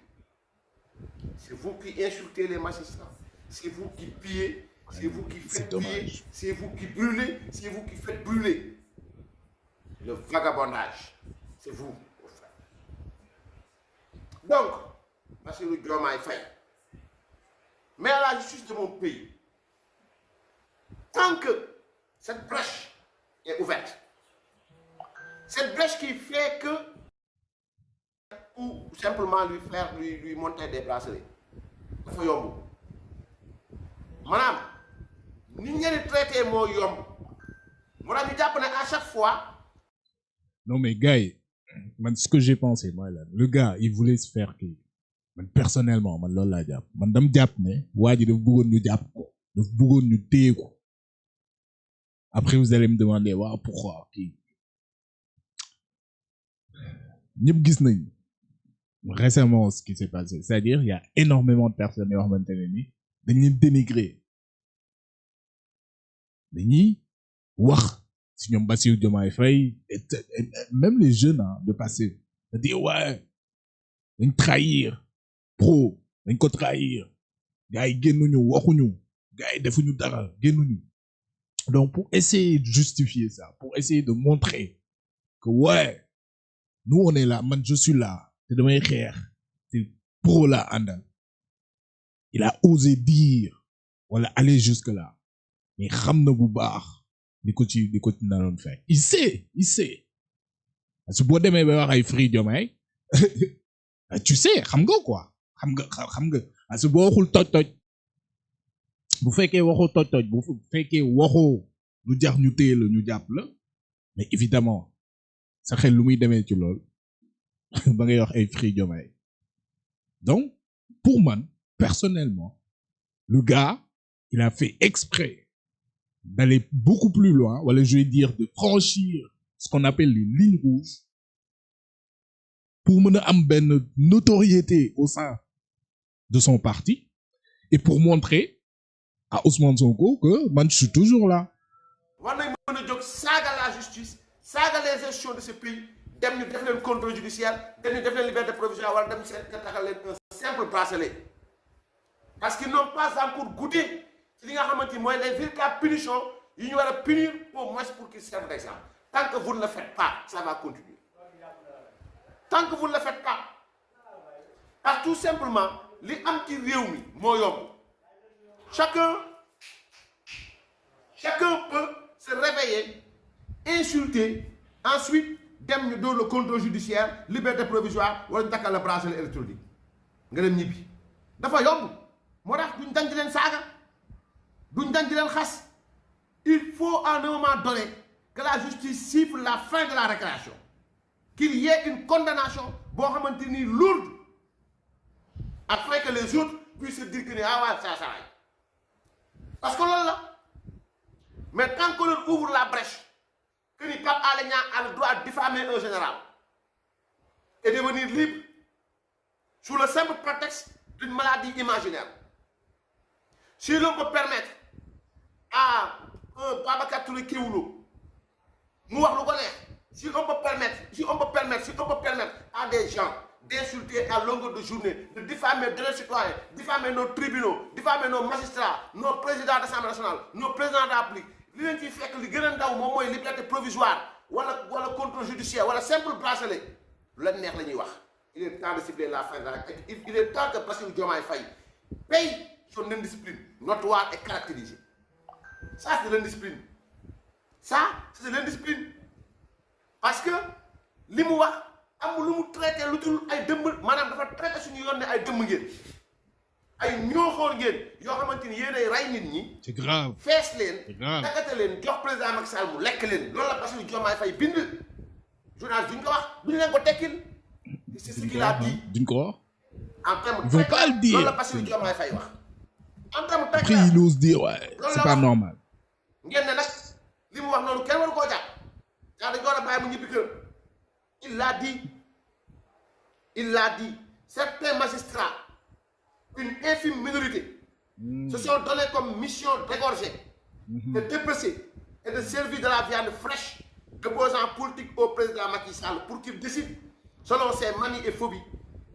C'est vous qui insultez les magistrats, c'est vous qui pillez, c'est vous qui faites piller, c'est vous qui brûlez, c'est vous qui faites brûler. Le vagabondage, c'est vous. Donc, Bassirou Diomaye Faye, mais à la justice de mon pays, tant que cette brèche est ouverte, cette brèche qui fait que, ou simplement lui monter des bracelets, dafa yomb maanaam ni ñu leen traité moo yomb moo tax ñu jàpp ne à chaque fois. Non mais gars yi man ce que j'ai pensé mooy lan le gars il voulait se faire kii man personnellement man loolu laa jàpp man dam jàpp ne waa ji dafa bëggoon ñu jàpp ko dafa bëggoon ñu téye ko après vous allez me demander waaw pourquoi kii ñëpp gis nañ récemment ce qui s'est passé c'est-à-dire il y a énormément de personnes yoo xamante ne ni dañ leen dénigrer dañuy wax si ñoom Bassirou Diomaye Faye et même les jeunes de Pastef de dire ouais dañ trahir pro dañ ko trahir gars yi génnuñu waxuñu gars yi defuñu dara génnuñu donc pour essayer de justifier ça pour essayer de montrer que ouais nous on est là man je suis là te damay xeex te pro la àndal il a osé dire wala aller jusque là mais xam na bu baax di ko ci naroon fekk il sait parce que boo demee ba wax ay Free Diomaye tu sais xam nga quoi xam nga parce que boo waxul toj bu fekkee waxoo toj bu fekkee waxoo lu jax ñu téye la ñu jàpp la mais évidemment sa xel lu muy demee ci lool ba ngay wax ay Free Diomaye donc pour man personnellement le gars il a fait exprès d'aller beaucoup plus loin wala je vais dire de franchir ce qu'on appelle les lignes rouges pour mën a am benn notoriété au sein de son parti et pour montrer à Ousmane Sonko que man je suis toujours là. war nañ mën a jóg saaga la justice saaga les gestions de ce pays dem ñu def leen contrôle judiciaire dem ñu def leen liberté provisoire wala dem seen taxal leen un simple bracelet parce qu'ils n'ont pas encore goûté ci li nga xamante ni mooy les véritables punitions yi ñu war a punir au moins pour qu'ils servent d'exemple. Tant que vous ne le faites pas ça va continuer tant que vous ne le faites pas parce que tout simplement li am ci réew mi moo yomb chacun peut se réveiller insulter ensuite dem ñu door le contrôle judiciaire liberté provisoire wala ñu takkal la bracelet électronique nga dem ñibbi dafa yomb moo tax duñ dañ di leen saaga duñ dañ di leen xas il faut à un moment donné que la justice siffle la fin de la récréation qu'il y ait une condamnation boo xamante ni lourde afin que les autres puissent se dire que ni ah ouais ça parce que loolu la mais tant qu'on leur ouvre la brèche que ni Pape Alé Niang a le droit de diffamer un général et devenir libre sous le simple prétexte d'une maladie imaginaire si l'on peut permettre à un Babacar Touré Kewoulo mu wax lu ko neex si on peut permettre à des gens d'insulter à longueur de journée, de diffamer nos citoyens, diffamer nos tribunaux, diffamer nos magistrats, nos présidents d'Assemblée nationale, nos présidents de la République. Li leen ciy fekk li gën a ndaw moom mooy liberté provisoire wala contrôle judiciaire wala simple bracelet lu leen neex la ñuy wax. Il est temps de cibler la fin de la il est temps que Bassirou Diomaye Faye paye son indiscipline notoire et caractérisée. Ça c'est de l'indiscipline. Ça c'est de l'indiscipline parce que li mu wax. amul lu mu traité lu dul ay dëmb maanaam dafa traité suñu yoon ne ay dëmb ngeen ay ñooxoor ngeen yoo xamante ni yéenay rey nit ñi. c'est grave fees leen. c'est grave daggate leen jox président Macky Sall mu lekk leen loolu la Bassirou Diomaye Faye bind. journaliste duñ ko wax duñ leen ko tekkil. c'est ce qu'il a dit duñ ko wax. en terme ils vont pas le dire loolu la Bassirou Diomaye Faye wax. en terme de après il ose dire ouais c'est pas normal. ngeen ne nag li mu wax noonu kenn waru koo jàpp daa dañ ko war a bàyyi mu ñibbi kër. Il l'a dit. Certains magistrats une infime minorité se sont donnés comme mission d'égorger, de dépecer et de servir de la viande fraîche d'opposants politiques au président Macky Sall pour qu'il décide, selon ses manies et phobies,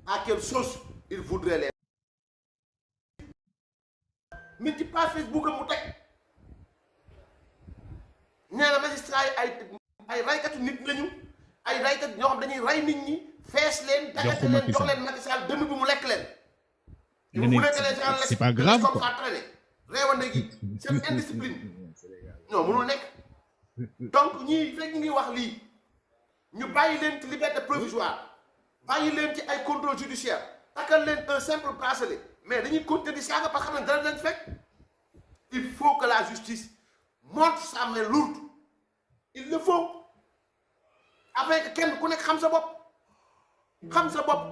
à quelle sauce il voudrait les. Mais dis pas Facebook mu teg nee na magistrat yi ay raykatu nit lañu ay raykat ñoo xam dañuy ray nit ñi fees leen dagate leen jox leen Macky Sall demi bi mu lekk leen. vous voulez que les gens laissent c'est pas grave comme ça traîner réewane gi seen indiscipline non mënul nekk donc ñii fekk ñu ngi wax lii ñu bàyyi leen ci liberté provisoire bàyyi leen ci ay contrôle judiciaire takkal leen un simple bracelet mais dañuy continuer di saaga parce que xam ne dara leen fekk. Il faut que la justice montre sa main lourde. Il le faut. Afin que kenn ku nekk xam sa bopp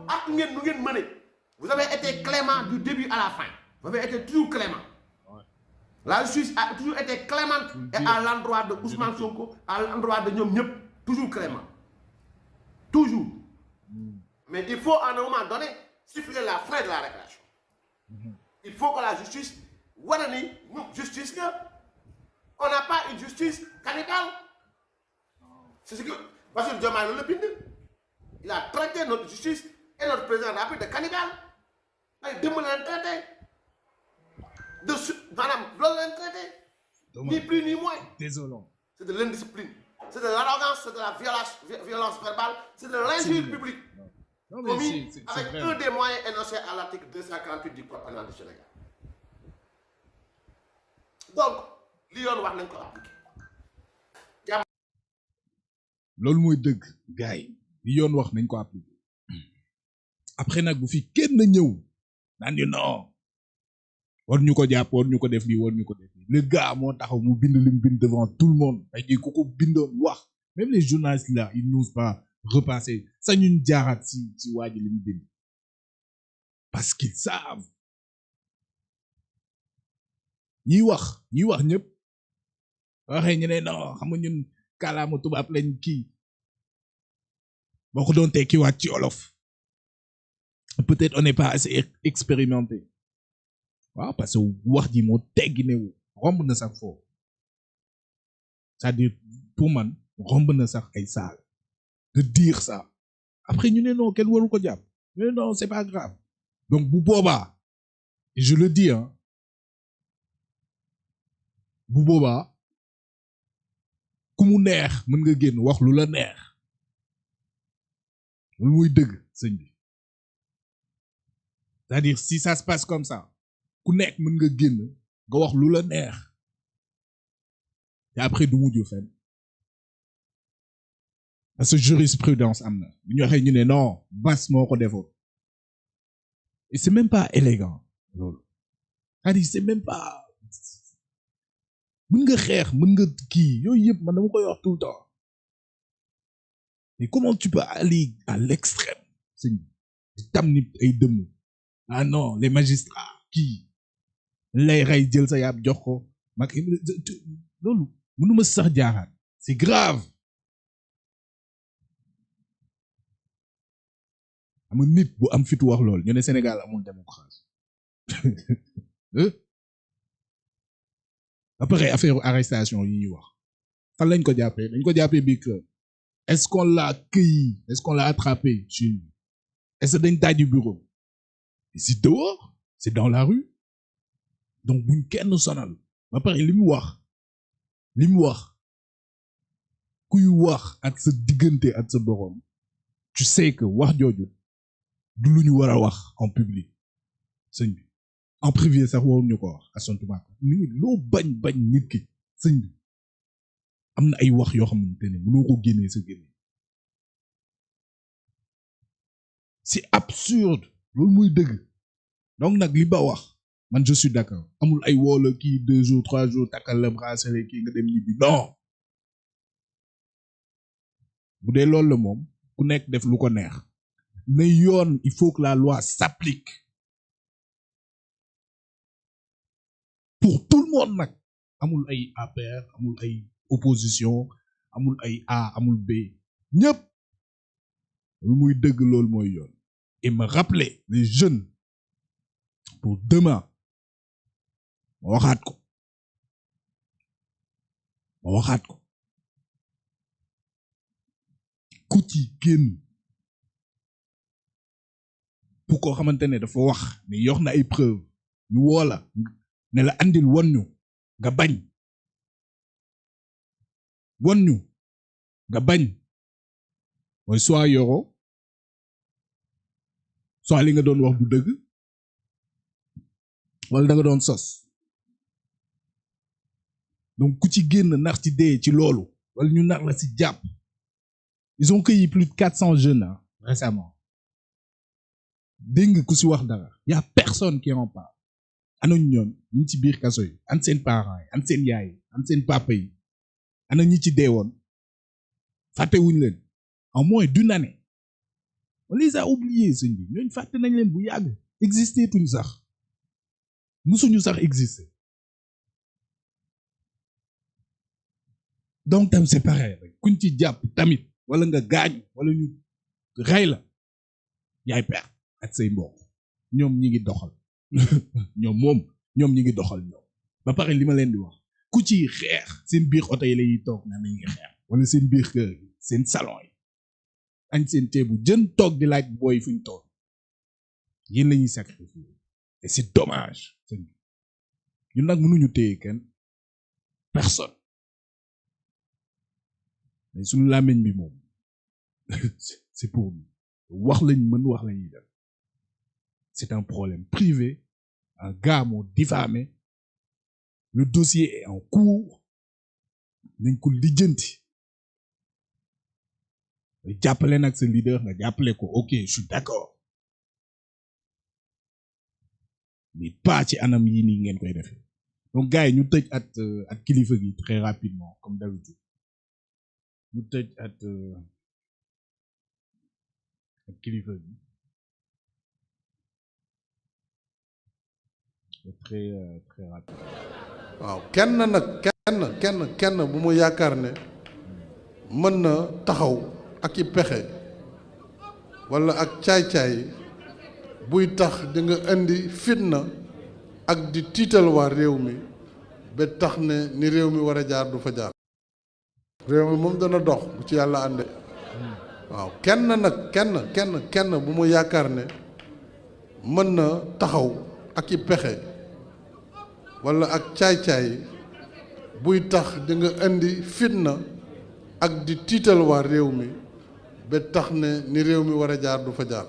ak ngeen nu ngeen mëne. Vous avez été clément du début à la fin. Vous avez été toujours clément. La justice a toujours été clémente et à l'endroit de Ousmane Sonko, à l'endroit de ñoom ñëpp, toujours clément. Toujours. Mais il faut à un moment donné siffler la fin de la récréation. Il faut que la justice wane ni justice nga on n'a pas une justice cannibale. C'est ce que Bassirou Diomaye loolu la bind. Il a traité notre justice et notre président de la République de cannibale. ay démb la leen traité de maanaam loolu la leen traité. ni plus ni moins. Désolant. C'est de l'indiscipline, c'est de l'arrogance, c'est de la violence verbale, c'est de l'injure publique. Non, commis c'est avec vrai. un des moyens énoncés à l'article 248 du Code pénal du Sénégal. Donc li yoon wax nañ ko appliqué. loolu mooy dëgg gars yi li yoon wax nañ ko appliqué après nag bu fi kenn ñëw naan ñu non war ñu ko jàpp war ñu ko def lii war ñu ko def lii le gars moo taxaw mu bind li mu bind devant tout le monde ay di ku ko bindoon wax même les journalistes là ils n'osent pas repasser sa ñun jaaraat ci waa ji li mu bind parce qu'ils savent ñiy wax ñëpp waxee ñu ne non xam nga ñun kàllaama tubaab lañ kii boo ko doon tekkiwaat ci olof peut-être on n'est pas assez expérimenté waaw parce que wax ji moo teggi ne romb na sax foofu c'est-à-dire pour man romb na sax ay saal de dire ça après ñu ne non kenn waru ko jàpp ñu ne non c'est pas grave donc bu boobaa je le dis hein bu boobaa ku mu neex mën nga génn wax lu la neex loolu muy dëgg sëñ bi c'est-à-dire si ça se passe comme ça ku nekk mën nga génn nga wax lu la neex te après du mujj fenn parce que jurisprudence am na bu ñu waxee ñu ne non bas moo ko defoon et c'est même pas élégant loolu c'est-à-dire c'est même pas mën nga xeex mën nga kii yooyu yëpp man dama koy wax tout le temps mais comment tu peux aller à l'extrême c'est di tam nit ay dëmm ah non les magistrats kii lay rey jël sa yàpp jox ko mag loolu mënuma sax jaaxaan c'est grave am nit bu am fitu wax loolu ñu ne Sénégal amul démocratie après affaire arrestation yi ñuy wax fan lañ ko jàppee dañ ko jàppee biir kër est-ce qu'on l'a cueilli est-ce qu'on l'a attrapé chez lui est-ce que dañ taaj du bureau c'est dehors c'est dans la rue donc buñ kenn sonal ba pare li mu wax kuy wax ak sa diggante ak sa borom tu sais que wax jooju du lu ñu war a wax en public sëñ bi en privé sax waruñu ko wax asantuma nit loo bañ nit ki sëñ bi am na ay wax yoo xamante ne mënoo ko génnee sa génne c'est absurde loolu muy dëgg donc nag li ba wax man je suis d'accord amul ay woola kii 2 jours 3 jours takkal la bracelet kii nga dem ñibbi non bu dee loolu la moom ku nekk def lu ko neex mais yoon il faut que la loi s'applique pour tout le monde nag amul ay APR amul ay opposition amul ay A amul B ñëpp lu muy dëgg loolu mooy yoon et me rappeler les jeunes pour demain ma waxaat ko ku ci génn pour koo xamante ne dafa wax ne yox na ay preuve ñu woo la ne la andil won ñu nga bañ mooy soit yoroo soit li nga doon wax du dëgg wala da nga doon sos donc ku ci génn nax ci dee ci loolu wala ñu nax la ci jàpp ils ont cueilli plus de 400 jeunes récemment dégg nga ku ci wax dara y a personne qui en parle ana ñoon ñu ngi ci biir kaso yi an seen parents yi an seen yaay yi an seen papa yi ana ñi ci deewoon fàttewuñ leen en moins d'une année on les a oubliés sëñ bi ñooñu fàtte nañ leen bu yàgg existé tuñ sax musuñu sax existé donc tam c'est pareil rek kuñ ci jàpp tamit wala nga gaañ wala ñu rey la yaay perte ak say mbokk ñoom ñi ngi doxal ñoom ñi ngi doxal ñoom ba pare li ma leen di wax ku ci xeex seen biir oto yi lañuy toog na nañuy xeex wala seen biir kër yi seen salon yi añ seen ceebu jën toog di laaj booy fuñ toog yéen lañuy sacrifier et c'est dommage ñun nag mënuñu téye kenn personne mais suñu làmmiñ bi moom c'est pour nous wax lañ mën wax lañuy def c'est un problème privé un gars moo diffamé le dossier est en cours nañ ko lijjanti jàppale nag sa leader nga jàppale ko ok je suis d'accord mais pas ci anam yi nii ngeen koy defee donc gars yi ñu tëj at kilifa gi très rapidement comme d'habitude ñu tëj at kilifa gi très très rapide. waaw kenn bu mu yaakaar ne mën na taxaw ak i pexe walla ak caay-caay buy tax di nga indi fitna ak di tiital waa réew mi ba tax ne ni réew mi war a jaar du fa jaar. réew mi moom dana dox bu ci yàlla ànde waaw kenn bu mu yaakaar ne mën na taxaw ak i pexe walla ak caay-caay buy tax di nga indi fitna ak di tiital waa réew mi ba tax ne ni réew mi war a jaar du fa jaar.